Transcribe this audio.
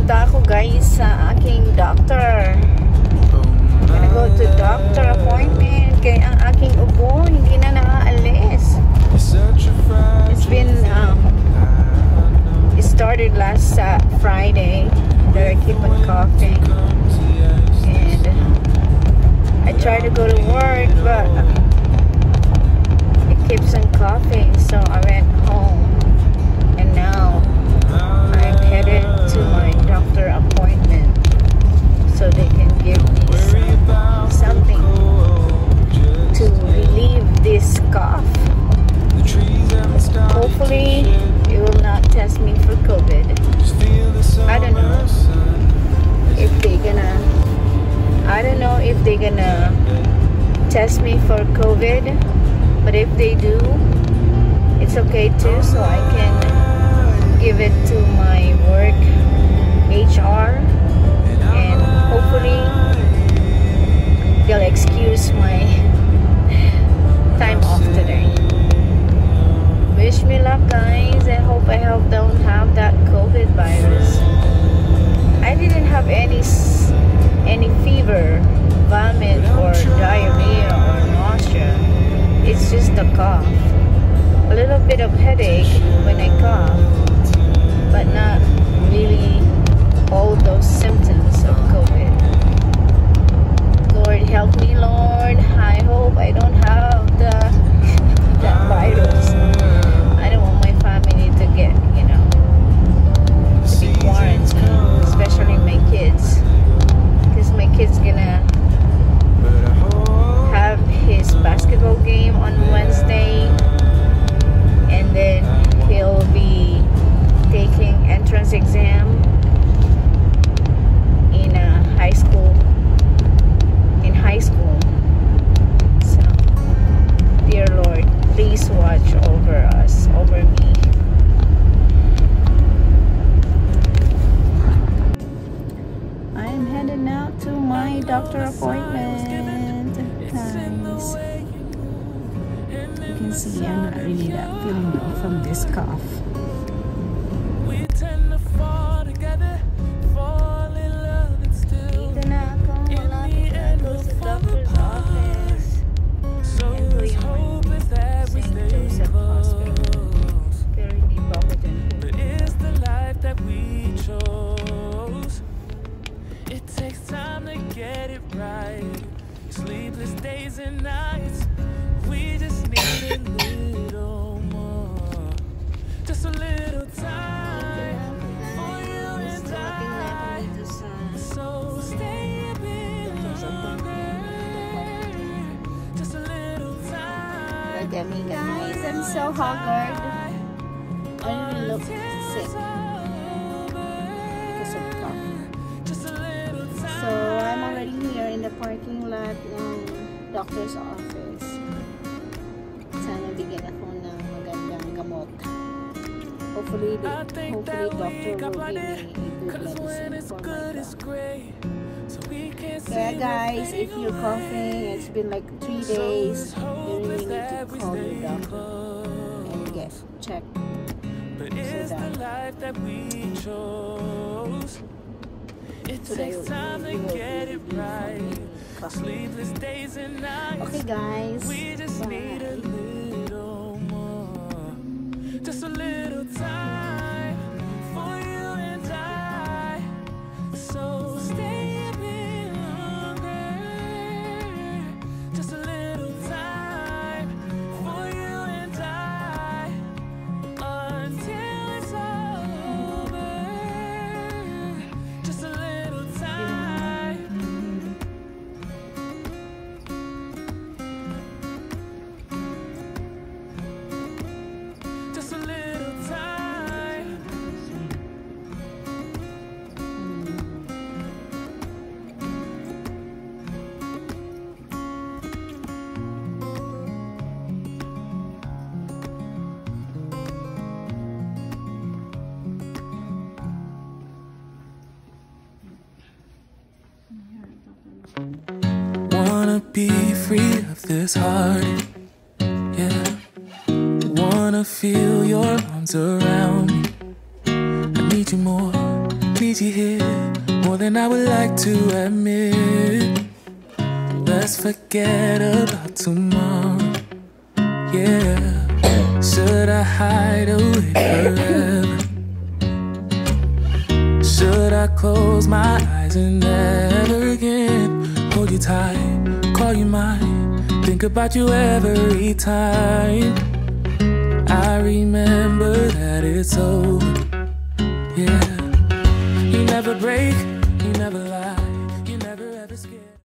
Pupunta ako guys sa aking doctor. Gonna go to doctor appointment. Kaya ang aking ubo hindi na naaalis. It's been it started last Friday that I keep on coughing, and I try to go to work but it keeps on coughing, so I went home and now I'm headed to my doctor appointment so they can give me something to relieve this cough. Hopefully it will not test me for COVID. I don't know if they're gonna test me for COVID, but if they do, it's okay too, so I can give it to my work HR, and hopefully they'll excuse my time off today. Wish me luck guys. I hope I don't have that COVID virus. I didn't have any fever, vomit or diarrhea or nausea. It's just a cough. A little bit of headache when I cough, but not really all those symptoms of COVID. Lord help me, Lord. I hope I don't have that virus. I don't want my family to get, to be quarantined, especially my kids, because my kid's gonna have his basketball game on Wednesday, and then he'll be taking entrance exam in high school. So, dear Lord, please watch over us, over me. I am headed now to my doctor appointment. Guys, you can see I'm not really that feeling well from this cough. Dito na ako, malapit na ako sa doctor's office. Ito yung St. Joseph Hospital. Pero hindi pa ako dyan. It takes time to get it right. Sleepless days and nights. We just need a little more. Just a little time for you and I. So stay a bit longer. Just a little time. Look at me guys, I'm so haggard. I don't look sick because of cough. So I'm already here in the parking lot ng doctor's office. Sana bigyan ako ng magandang gamot. Hopefully doctor will give me a good medicine for my cough. Kaya guys, if you're coughing, it's been like 3 days, you really need to call your doctor and get checked. So that you will be coughing. Okay guys, bye. Just a little time for you and I. So stay a bit longer. Just a little time for you and I, until it's over. Just a little time. Just a little time. Wanna be free of this heart, yeah. Wanna feel your arms around me. I need you more, need you here more than I would like to admit. Let's forget about tomorrow. Yeah, should I hide away forever? Should I close my eyes and never again hold you tight, call you mine, think about you every time? I remember that it's over